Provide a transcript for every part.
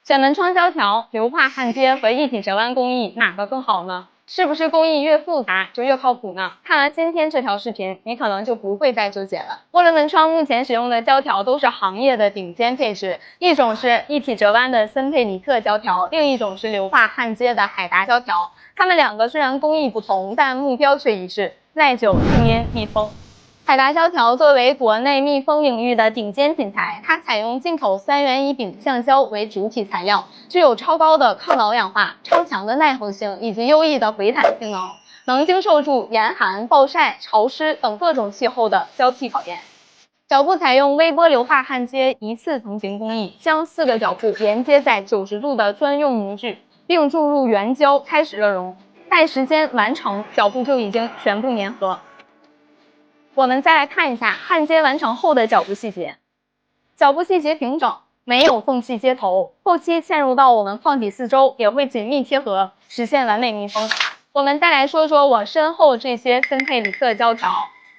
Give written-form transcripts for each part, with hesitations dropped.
选门窗胶条、流化焊接和一体折弯工艺哪个更好呢？是不是工艺越复杂就越靠谱呢？看完今天这条视频，你可能就不会再纠结了。涡轮门窗目前使用的胶条都是行业的顶尖配置，一种是一体折弯的森佩里特胶条，另一种是流化焊接的海达胶条。它们两个虽然工艺不同，但目标却一致：耐久、静音、密封。海达胶条作为国内密封领域的顶尖品牌，它采用进口3元乙丙橡胶为主体材料，具有超高的抗老氧化、超强的耐候性以及优异的回弹性能，能经受住严寒、暴晒、潮湿等各种气候的交替考验。脚部采用微波流化焊接一次成型工艺，将4个脚部连接在90度的专用模具，并注入原胶开始热熔，待时间完成，脚部就已经全部粘合。我们再来看一下焊接完成后的脚部细节，脚部细节平整，没有缝隙接头，后期嵌入到我们矿体四周也会紧密贴合，实现完美密封。我们再来说说我身后这些森佩里特胶条。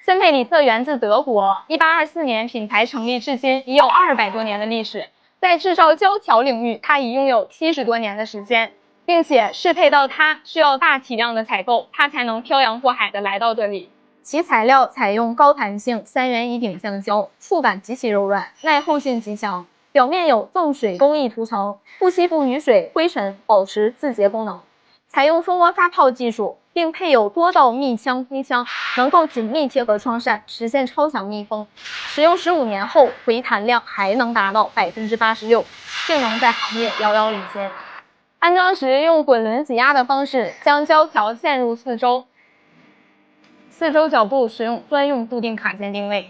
森佩里特源自德国，1824年品牌成立至今已有200多年的历史，在制造胶条领域，它已拥有70多年的时间，并且适配到它需要大体量的采购，它才能漂洋过海的来到这里。其材料采用高弹性3元乙丙橡胶，触感极其柔软，耐候性极强，表面有赠水工艺涂层，不吸附雨水、灰尘，保持自洁功能。采用蜂窝发泡技术，并配有多道密箱封箱，能够紧密贴合窗扇，实现超强密封。使用15年后，回弹量还能达到86%，性能在行业遥遥领先。安装时用滚轮挤压的方式将胶条嵌入四周脚部使用专用固定卡钳定位，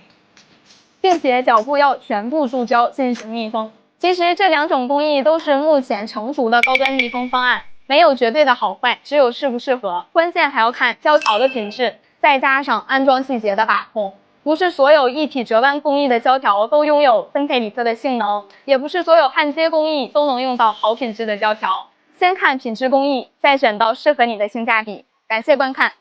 并且脚部要全部注胶进行密封。其实这2种工艺都是目前成熟的高端密封方案，没有绝对的好坏，只有适不适合，关键还要看胶条的品质，再加上安装细节的把控。不是所有一体折弯工艺的胶条都拥有森佩里特的性能，也不是所有焊接工艺都能用到好品质的胶条。先看品质工艺，再选到适合你的性价比。感谢观看。